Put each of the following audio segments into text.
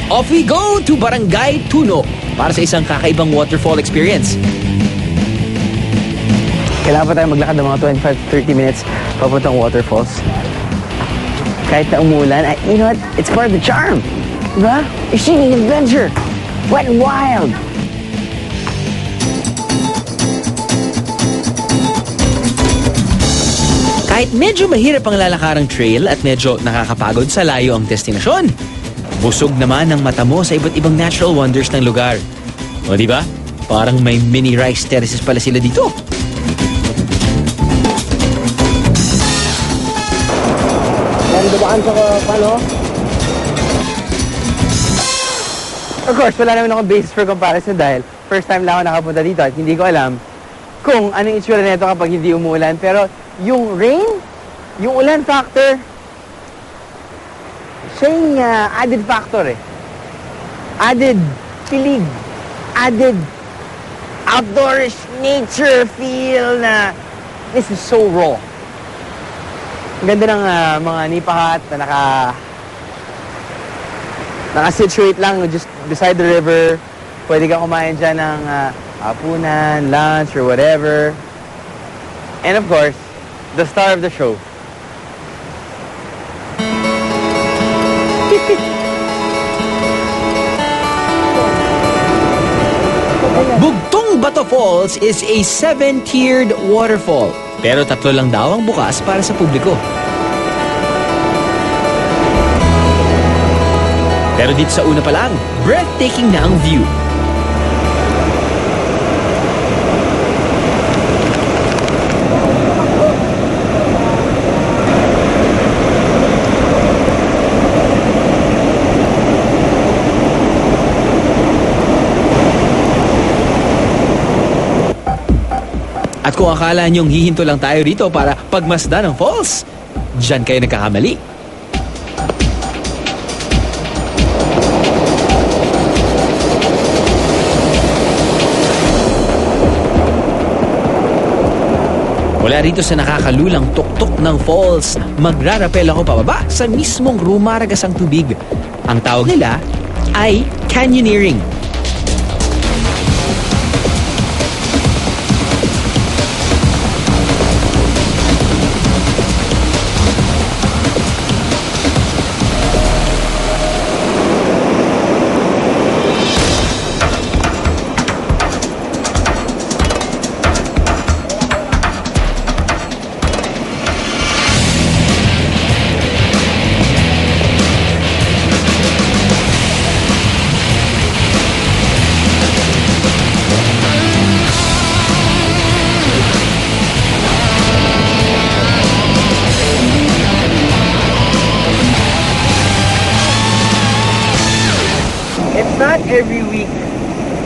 Off we go to Barangay Tuno para sa isang kakaibang waterfall experience. Kailangan pa tayo maglakad ng mga 25-30 minutes papuntang waterfalls. Kahit na umulan, you know what? It's part of the charm. Diba? You're seeing an adventure. Wet and wild. Kahit medyo mahirap ang lalakarang trail at medyo nakakapagod sa layo ang destinasyon, busog naman ang mata mo sa iba't ibang natural wonders ng lugar. O di ba? Parang may mini rice terraces pala sila dito. Dumaan sa paano? Of course, wala naman akong basis for comparison dahil first time lang ako nakapunta dito at hindi ko alam kung anong itsura nito kapag hindi umuulan. Pero yung rain, yung ulan factor, siya yung added factor eh. Added feeling, added outdoors nature feel na this is so raw. Ang ganda ng mga nipahat na naka-situate lang just beside the river. Pwede kang kumain dyan ng hapunan, lunch, or whatever. And of course, the star of the show. Bugtong Bato Falls is a 7-tiered waterfall. Pero 3 lang daw ang bukas para sa publiko. Pero dito sa una pa lang, breathtaking na ang view. At kung akala niyong hihinto lang tayo rito para pagmasdan ng falls, diyan kayo nagkakamali. Mula rito sa nakakalulang tuktok ng falls, magrarapel ako pababa sa mismong rumaragas ang tubig. Ang tawag nila ay canyoneering. Not every week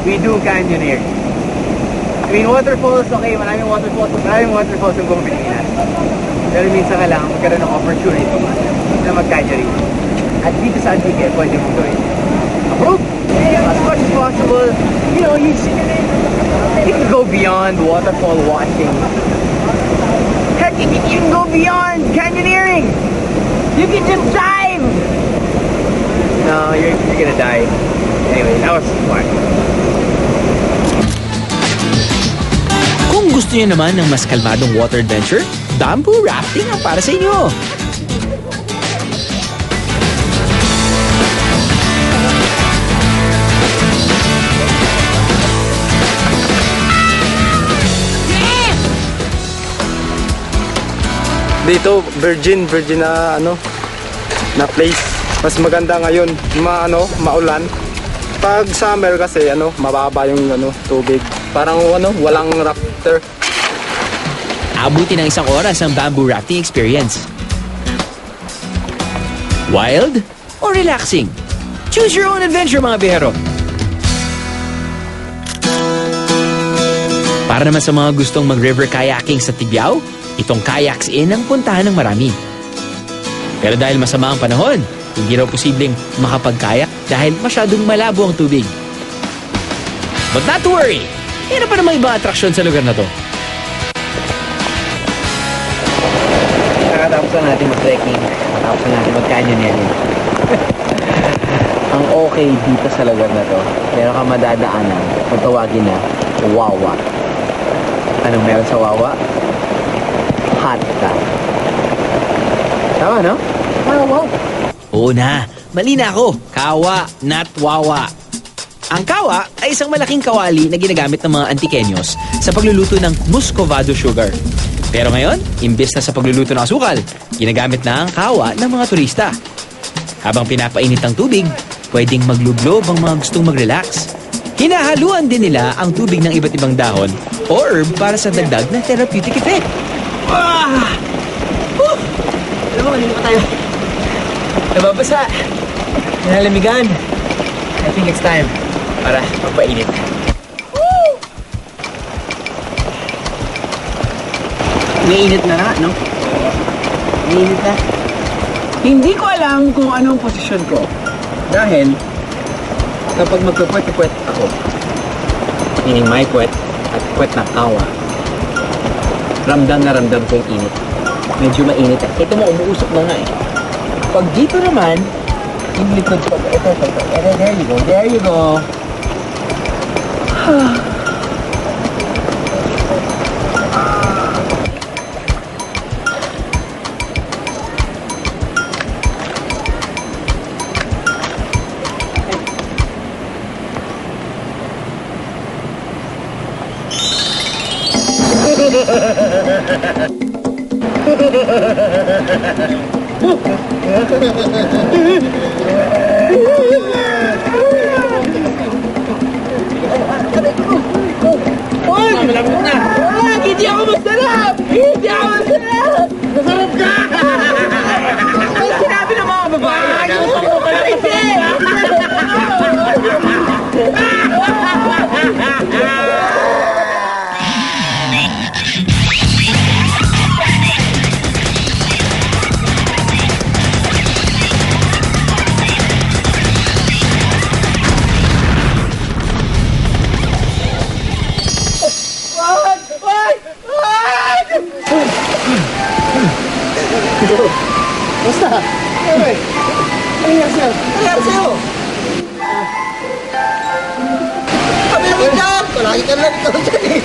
we do canyoneering. I mean, waterfalls, okay, maraming waterfalls yung buong Pilipinas. Pero minsan kailangan magkaroon ng opportunity na mag-canyoning. At dito sa Antique, pwede mong gawin. Approve! As much as possible, you know, you can go beyond waterfall watching. Heck, you can go beyond canyoneering! You can just dive! No, you're gonna die. Anyway, that was fun. Kung gusto niyo naman ng mas kalmadong water adventure, bamboo rafting ang para sa inyo. Dito, virgin na place. Mas maganda ngayon, maulan. Pag summer kasi mababa yung tubig. Parang walang rafter. Abuti ng 1 oras ang bamboo rafting experience. Wild or relaxing? Choose your own adventure, mga bihero. Para naman sa mga gustong mag-river kayaking sa Tibiao, itong Kayaks Inn ang puntahan ng marami. Pero dahil masama ang panahon, hindi raw posibleng makapag-kayak dahil masyadong malabo ang tubig. But not to worry, meron pa namang ibang atraksyon sa lugar na to. Nakatapos na natin mag-trekking. Nakatapos na natin mag-canyoneering. Ang okay dito sa lugar na to, meron ka madadaanan kung tawagin na Wawa. Anong meron sa Wawa? Hot tub. Tama, no? Wow. Oo na, mali na ako. Kawa, not wawa. Ang kawa ay isang malaking kawali na ginagamit ng mga Antikenyos sa pagluluto ng muscovado sugar. Pero ngayon, imbes na sa pagluluto ng asukal, ginagamit na ang kawa ng mga turista. Habang pinapainit ang tubig, pwedeng maglublob ang mga gustong mag-relax. Hinahaluan din nila ang tubig ng iba't ibang dahon o herb para sa dagdag na therapeutic effect. Alam mo, kanina pa tayo. Nababasa. Nalamigan. I think it's time para magpainit. Mainit na nga, no? Mainit na. Hindi ko alam kung anong posisyon ko. Dahil, kapag magpupuwet-puwet ako, meaning may puwet at puwet ng kawa, ramdam na ramdam ko yung init. Medyo mainit. Ito mo, umuusok na nga eh. Pag dito naman, yung likod ko, ito. There you go. Malamig na. Hindi ako masarap! Hindi ako masarap! Masarap ka! Ang sinabi ng mga babae, gusto ko pala kasi! Basta! Ay! Ano nangyari sa'yo? Ano nangyari sa'yo? Kami naman dyan! Palagi ka lang ikaw dyan eh!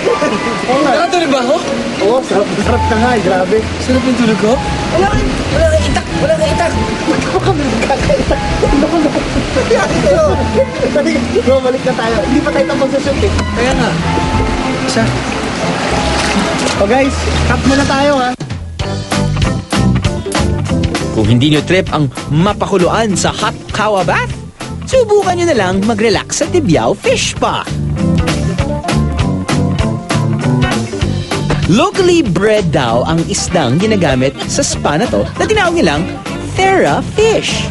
Oo nga! Nakatulog ba ako? Oo, sarap ka nga eh, grabe! Sarap yung tulog ko? Wala kang itak! Wala kang itak! Ba't ka kami nagkakaitak? Ano ko na? Nangyari sa'yo! Bumalik na tayo. Hindi pa tayo tapos sa shoot eh. Kaya nga. Isa. Oh guys, cut muna tayo ha. Kung hindi nyo trip ang mapakuluan sa hot kawa bath, subukan nyo na lang mag-relax sa Tibiao Fish Spa. Locally bred daw ang isdang ginagamit sa spa na to na tinawag nilang Thera Fish.